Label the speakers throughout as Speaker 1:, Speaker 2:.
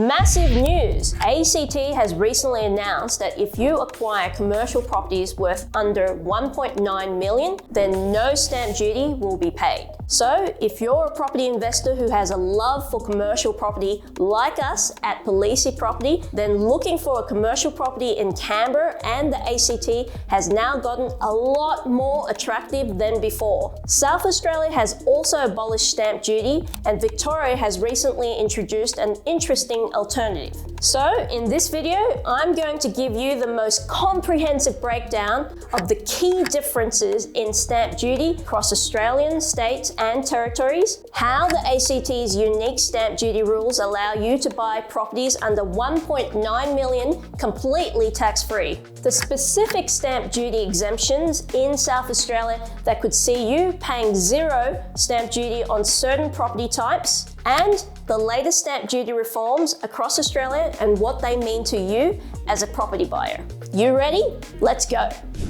Speaker 1: Massive news! ACT has recently announced that if you acquire commercial properties worth under 1.9 million, then no stamp duty will be paid. So if you're a property investor who has a love for commercial property like us at Palise Property, then looking for a commercial property in Canberra and the ACT has now gotten a lot more attractive than before. South Australia has also abolished stamp duty, and Victoria has recently introduced an interesting alternative. So in this video, I'm going to give you the most comprehensive breakdown of the key differences in stamp duty across Australian states and territories, how the ACT's unique stamp duty rules allow you to buy properties under 1.9 million completely tax-free, the specific stamp duty exemptions in South Australia that could see you paying zero stamp duty on certain property types, and the latest stamp duty reforms across Australia and what they mean to you as a property buyer. You ready? Let's go.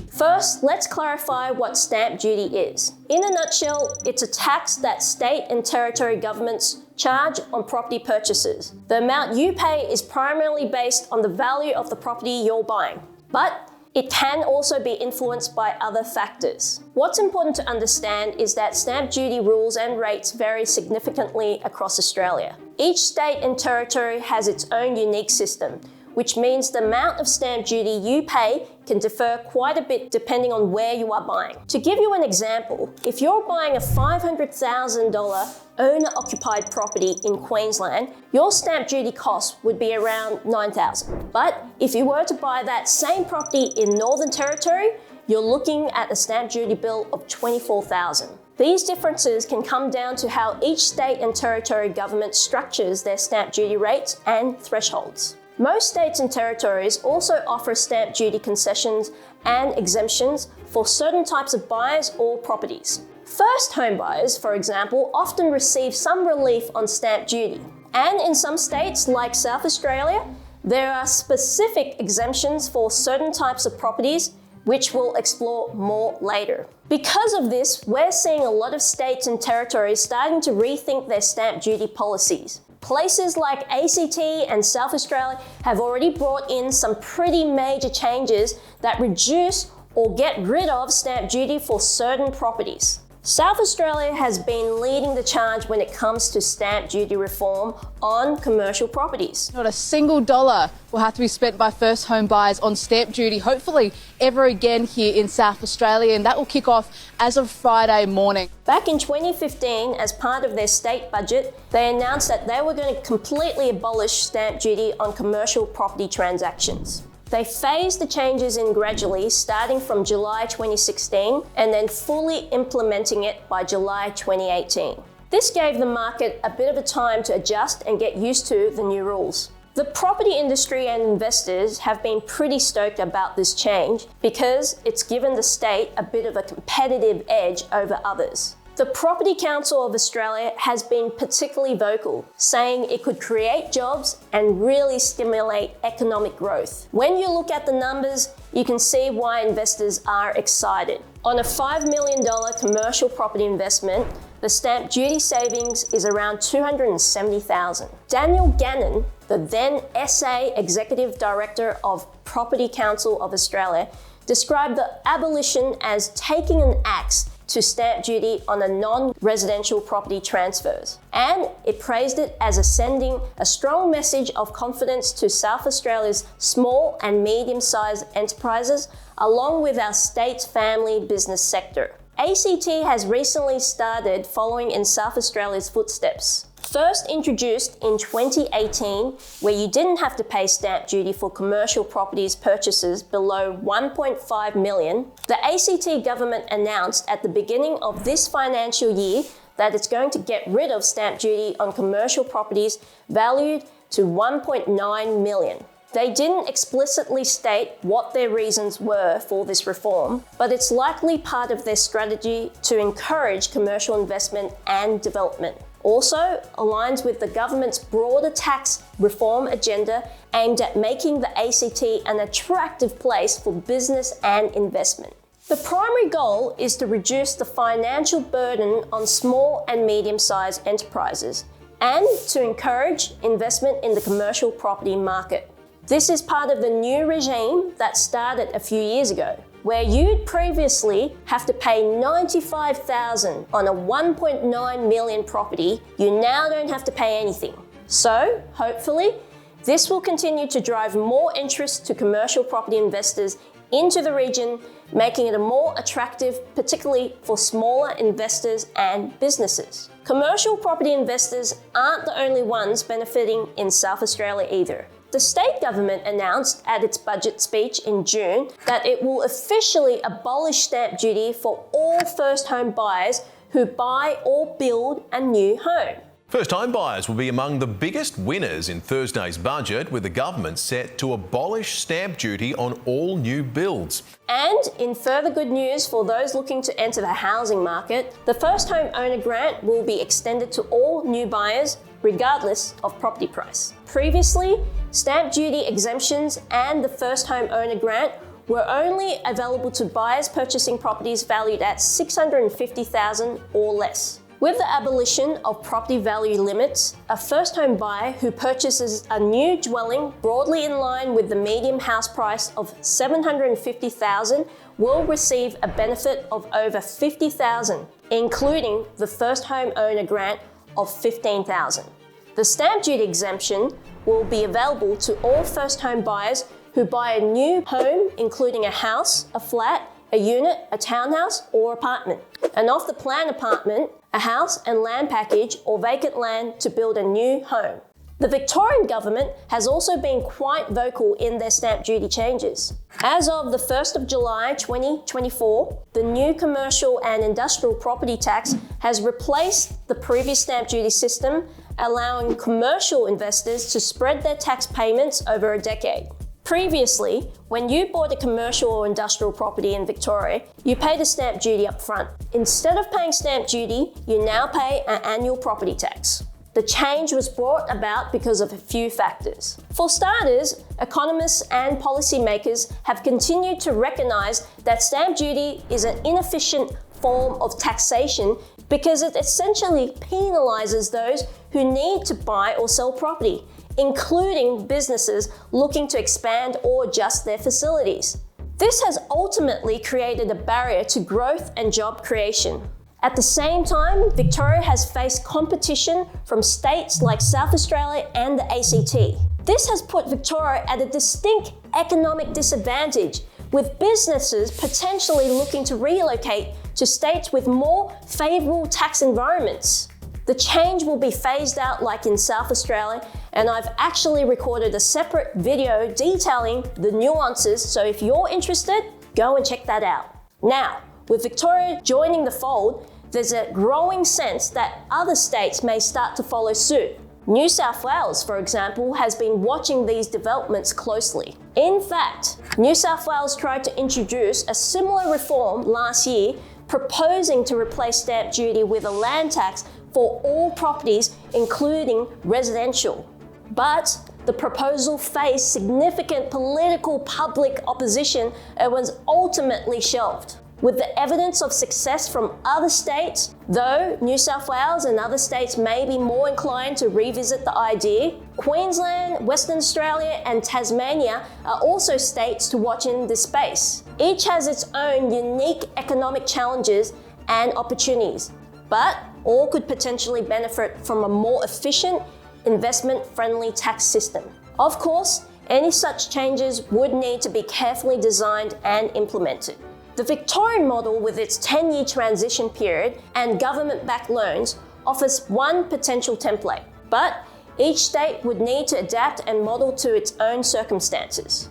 Speaker 1: First, let's clarify what stamp duty is. In a nutshell, it's a tax that state and territory governments charge on property purchases. The amount you pay is primarily based on the value of the property you're buying, but it can also be influenced by other factors. What's important to understand is that stamp duty rules and rates vary significantly across Australia. Each state and territory has its own unique system, which means the amount of stamp duty you pay can differ quite a bit depending on where you are buying. To give you an example, if you're buying a $500,000 owner-occupied property in Queensland, your stamp duty cost would be around $9,000. But if you were to buy that same property in Northern Territory, you're looking at a stamp duty bill of $24,000. These differences can come down to how each state and territory government structures their stamp duty rates and thresholds. Most states and territories also offer stamp duty concessions and exemptions for certain types of buyers or properties. First home buyers, for example, often receive some relief on stamp duty. And in some states, like South Australia, there are specific exemptions for certain types of properties, which we'll explore more later. Because of this, we're seeing a lot of states and territories starting to rethink their stamp duty policies. Places like ACT and South Australia have already brought in some pretty major changes that reduce or get rid of stamp duty for certain properties. South Australia has been leading the charge when it comes to stamp duty reform on commercial properties.
Speaker 2: Not a single dollar will have to be spent by first home buyers on stamp duty, hopefully ever again here in South Australia, and that will kick off as of Friday morning.
Speaker 1: Back in 2015, as part of their state budget, they announced that they were going to completely abolish stamp duty on commercial property transactions. They phased the changes in gradually, starting from July 2016 and then fully implementing it by July 2018. This gave the market a bit of a time to adjust and get used to the new rules. The property industry and investors have been pretty stoked about this change because it's given the state a bit of a competitive edge over others. The Property Council of Australia has been particularly vocal, saying it could create jobs and really stimulate economic growth. When you look at the numbers, you can see why investors are excited. On a $5 million commercial property investment, the stamp duty savings is around $270,000. Daniel Gannon, the then SA Executive Director of Property Council of Australia, described the abolition as taking an axe to stamp duty on a non-residential property transfers. And it praised it as sending a strong message of confidence to South Australia's small and medium-sized enterprises, along with our state's family business sector. ACT has recently started following in South Australia's footsteps. First introduced in 2018, where you didn't have to pay stamp duty for commercial properties purchases below 1.5 million, the ACT government announced at the beginning of this financial year that it's going to get rid of stamp duty on commercial properties valued to 1.9 million. They didn't explicitly state what their reasons were for this reform, but it's likely part of their strategy to encourage commercial investment and development. Also aligns with the government's broader tax reform agenda aimed at making the ACT an attractive place for business and investment. The primary goal is to reduce the financial burden on small and medium-sized enterprises, and to encourage investment in the commercial property market. This is part of the new regime that started a few years ago, where you'd previously have to pay $95,000 on a $1.9 million property. You now don't have to pay anything. So, hopefully, this will continue to drive more interest to commercial property investors into the region, making it more attractive, particularly for smaller investors and businesses. Commercial property investors aren't the only ones benefiting in South Australia either. The state government announced at its budget speech in June that it will officially abolish stamp duty for all first home buyers who buy or build a new home.
Speaker 3: First home buyers will be among the biggest winners in Thursday's budget, with the government set to abolish stamp duty on all new builds.
Speaker 1: And in further good news for those looking to enter the housing market, the first home owner grant will be extended to all new buyers, regardless of property price. Previously, stamp duty exemptions and the first home owner grant were only available to buyers purchasing properties valued at $650,000 or less. With the abolition of property value limits, a first home buyer who purchases a new dwelling broadly in line with the median house price of $750,000 will receive a benefit of over $50,000, including the first home owner grant of $15,000. The stamp duty exemption will be available to all first home buyers who buy a new home, including a house, a flat, a unit, a townhouse, or apartment. An off-the-plan apartment, a house and land package, or vacant land to build a new home. The Victorian government has also been quite vocal in their stamp duty changes. As of the 1st of July 2024, the new commercial and industrial property tax has replaced the previous stamp duty system, allowing commercial investors to spread their tax payments over a decade. Previously, when you bought a commercial or industrial property in Victoria, you paid a stamp duty up front. Instead of paying stamp duty, you now pay an annual property tax. The change was brought about because of a few factors. For starters, economists and policymakers have continued to recognise that stamp duty is an inefficient form of taxation because it essentially penalises those who need to buy or sell property, including businesses looking to expand or adjust their facilities. This has ultimately created a barrier to growth and job creation. At the same time, Victoria has faced competition from states like South Australia and the ACT. This has put Victoria at a distinct economic disadvantage, with businesses potentially looking to relocate to states with more favourable tax environments. The change will be phased out like in South Australia, and I've actually recorded a separate video detailing the nuances, so if you're interested, go and check that out. Now, with Victoria joining the fold, there's a growing sense that other states may start to follow suit. New South Wales, for example, has been watching these developments closely. In fact, New South Wales tried to introduce a similar reform last year, proposing to replace stamp duty with a land tax for all properties, including residential. But the proposal faced significant political public opposition and was ultimately shelved. With the evidence of success from other states, though New South Wales and other states may be more inclined to revisit the idea, Queensland, Western Australia and Tasmania are also states to watch in this space. Each has its own unique economic challenges and opportunities, but all could potentially benefit from a more efficient, investment-friendly tax system. Of course, any such changes would need to be carefully designed and implemented. The Victorian model, with its 10-year transition period and government-backed loans, offers one potential template, but each state would need to adapt and model to its own circumstances.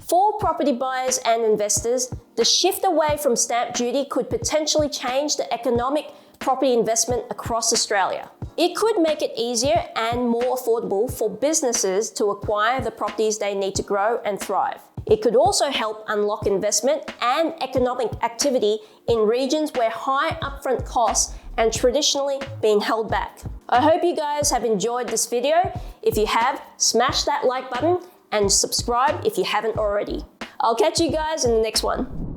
Speaker 1: For property buyers and investors, the shift away from stamp duty could potentially change the economic property investment across Australia. It could make it easier and more affordable for businesses to acquire the properties they need to grow and thrive. It could also help unlock investment and economic activity in regions where high upfront costs and traditionally been held back. I hope you guys have enjoyed this video. If you have, smash that like button and subscribe if you haven't already. I'll catch you guys in the next one.